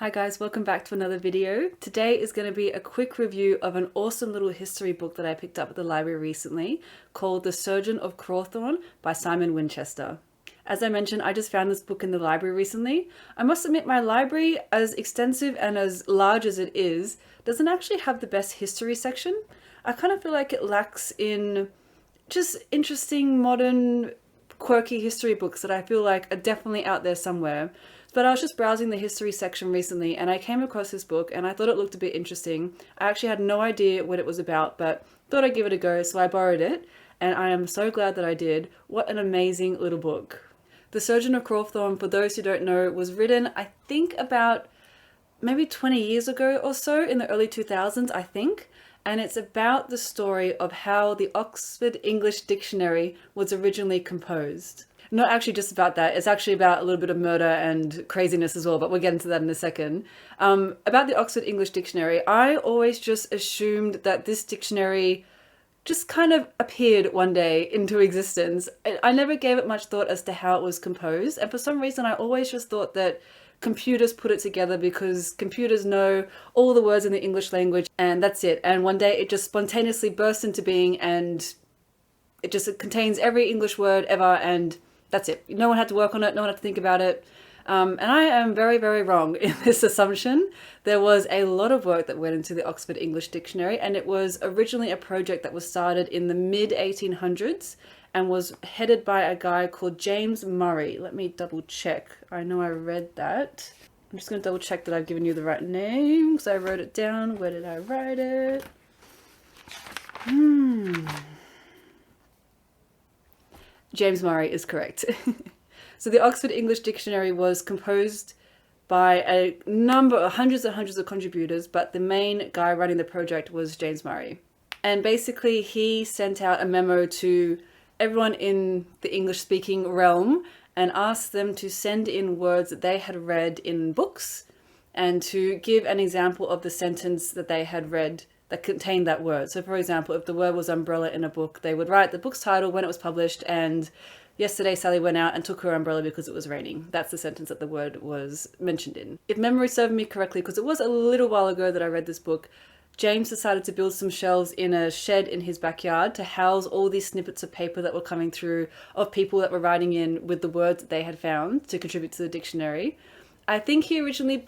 Hi guys, welcome back to another video. Today is going to be a quick review of an awesome little history book that I picked up at the library recently called The Surgeon of Crowthorne by Simon Winchester. As I mentioned, I just found this book in the library recently. I must admit my library, as extensive and as large as it is, doesn't actually have the best history section. I kind of feel like it lacks in just interesting, modern, quirky history books that I feel like are definitely out there somewhere. But I was just browsing the history section recently and I came across this book and I thought it looked a bit interesting. I actually had no idea what it was about, but thought I'd give it a go, so I borrowed it and I am so glad that I did. What an amazing little book. The Surgeon of Crowthorne, for those who don't know, was written, I think, about maybe 20 years ago or so, in the early 2000s, I think. And it's about the story of how the Oxford English Dictionary was originally composed. Not actually just about that, it's actually about a little bit of murder and craziness as well, but we'll get into that in a second. About the Oxford English Dictionary, I always just assumed that this dictionary just kind of appeared one day into existence. I never gave it much thought as to how it was composed, and for some reason I always just thought that computers put it together because computers know all the words in the English language and that's it. And one day it just spontaneously burst into being and it just contains every English word ever and that's it. No one had to work on it, no one had to think about it. And I am very, very wrong in this assumption. There was a lot of work that went into the Oxford English Dictionary, and it was originally a project that was started in the mid-1800s and was headed by a guy called James Murray. Let me double check. I know I read that. I'm just going to double check that I've given you the right name because I wrote it down. Where did I write it? James Murray is correct. So the Oxford English Dictionary was composed by a number of hundreds and hundreds of contributors, but the main guy running the project was James Murray. And basically he sent out a memo to everyone in the English-speaking realm and asked them to send in words that they had read in books and to give an example of the sentence that they had read that contained that word. So for example, if the word was umbrella in a book, they would write the book's title, when it was published, and yesterday Sally went out and took her umbrella because it was raining. That's the sentence that the word was mentioned in. If memory served me correctly, because it was a little while ago that I read this book, James decided to build some shelves in a shed in his backyard to house all these snippets of paper that were coming through of people that were writing in with the words that they had found to contribute to the dictionary. I think he originally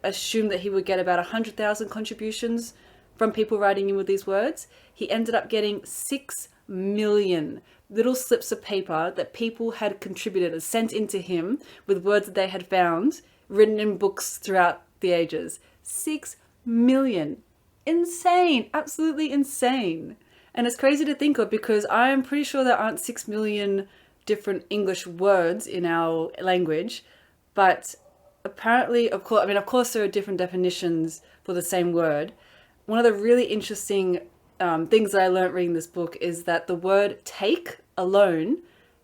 assumed that he would get about 100,000 contributions from people writing in with these words. He ended up getting 6 million little slips of paper that people had contributed and sent into him with words that they had found written in books throughout the ages. 6 million. Insane. Absolutely insane. And it's crazy to think of because I am pretty sure there aren't 6 million different English words in our language, but apparently, of course there are different definitions for the same word. One of the really interesting things that I learned reading this book is that the word take alone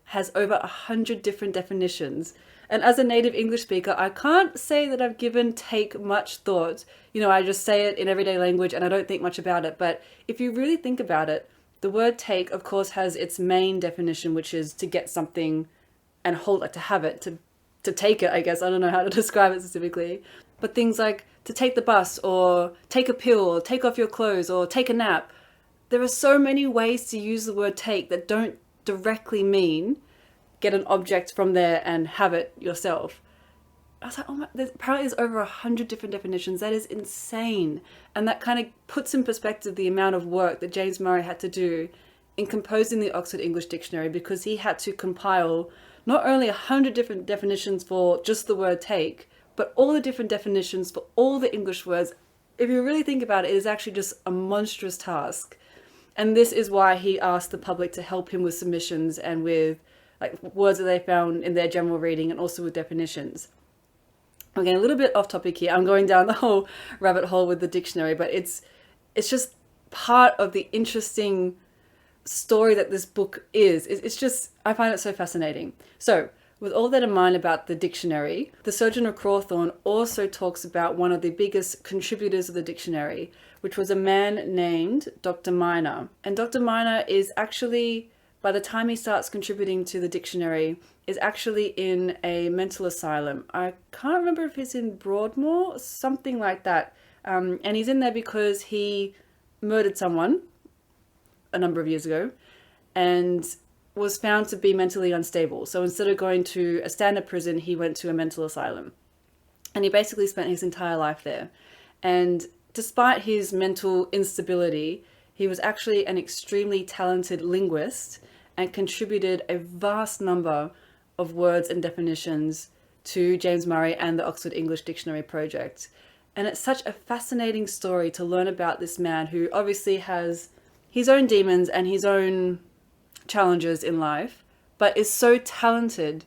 has over 100 different definitions. And as a native English speaker, I can't say that I've given take much thought. I just say it in everyday language and I don't think much about it. But if you really think about it, the word take, of course, has its main definition, which is to get something and hold, like to have it, to take it, I guess. I don't know how to describe it specifically. But things like to take the bus or take a pill or take off your clothes or take a nap. There are so many ways to use the word take that don't directly mean get an object from there and have it yourself. I was like, oh my, apparently there's over 100 different definitions. That is insane. And that kind of puts in perspective the amount of work that James Murray had to do in composing the Oxford English Dictionary, because he had to compile not only 100 different definitions for just the word take, but all the different definitions for all the English words. If you really think about it, it is actually just a monstrous task. And this is why he asked the public to help him with submissions and with words that they found in their general reading and also with definitions. I'm getting a little bit off topic here. I'm going down the whole rabbit hole with the dictionary, but it's just part of the interesting story that this book is. It's just, I find it so fascinating. So with all that in mind about the dictionary, the Surgeon of Crowthorne also talks about one of the biggest contributors of the dictionary, which was a man named Dr. Minor. And Dr. Minor is actually, by the time he starts contributing to the dictionary, is actually in a mental asylum. I can't remember if he's in Broadmoor, something like that. And he's in there because he murdered someone a number of years ago and was found to be mentally unstable. So instead of going to a standard prison, he went to a mental asylum. And he basically spent his entire life there. And despite his mental instability, he was actually an extremely talented linguist and contributed a vast number of words and definitions to James Murray and the Oxford English Dictionary project. And it's such a fascinating story to learn about this man who obviously has his own demons and his own challenges in life, but is so talented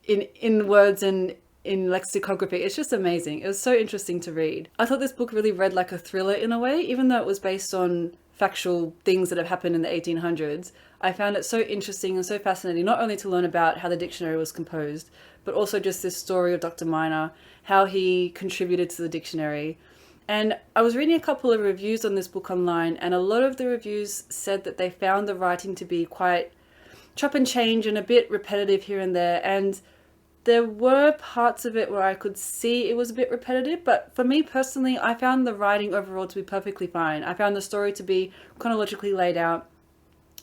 in words and in lexicography. It's just amazing. It was so interesting to read. I thought this book really read like a thriller in a way, even though it was based on factual things that have happened in the 1800s. I found it so interesting and so fascinating, not only to learn about how the dictionary was composed, but also just this story of Dr. Minor, how he contributed to the dictionary. And I was reading a couple of reviews on this book online, and a lot of the reviews said that they found the writing to be quite chop and change and a bit repetitive here and there. And there were parts of it where I could see it was a bit repetitive, but for me personally, I found the writing overall to be perfectly fine. I found the story to be chronologically laid out,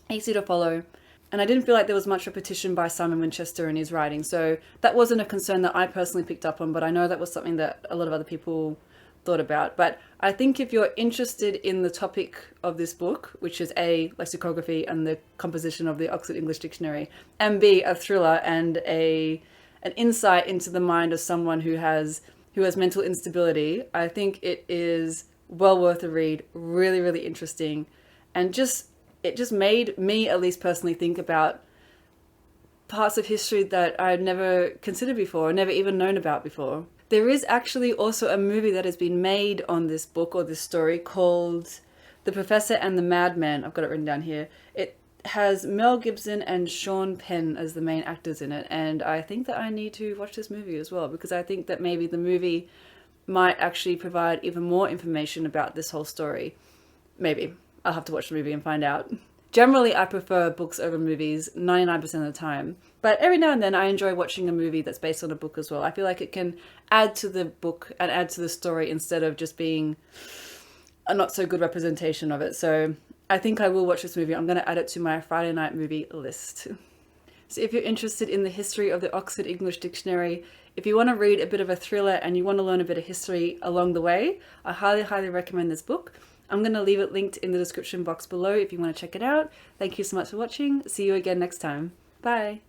easy to follow, and I didn't feel like there was much repetition by Simon Winchester in his writing. So that wasn't a concern that I personally picked up on, but I know that was something that a lot of other people thought about. But I think if you're interested in the topic of this book, which is A, lexicography and the composition of the Oxford English Dictionary, and B, a thriller and an insight into the mind of someone who has mental instability, I think it is well worth a read. Really, really interesting. And it just made me, at least personally, think about parts of history that I had never considered before, or never even known about before. There is actually also a movie that has been made on this book or this story called The Professor and the Madman. I've got it written down here. It has Mel Gibson and Sean Penn as the main actors in it, and I think that I need to watch this movie as well, because I think that maybe the movie might actually provide even more information about this whole story. Maybe. I'll have to watch the movie and find out. Generally, I prefer books over movies 99% of the time, but every now and then I enjoy watching a movie that's based on a book as well. I feel like it can add to the book and add to the story instead of just being a not so good representation of it. So I think I will watch this movie. I'm going to add it to my Friday night movie list. So if you're interested in the history of the Oxford English Dictionary, if you want to read a bit of a thriller and you want to learn a bit of history along the way, I highly, highly recommend this book. I'm going to leave it linked in the description box below if you want to check it out. Thank you so much for watching. See you again next time. Bye.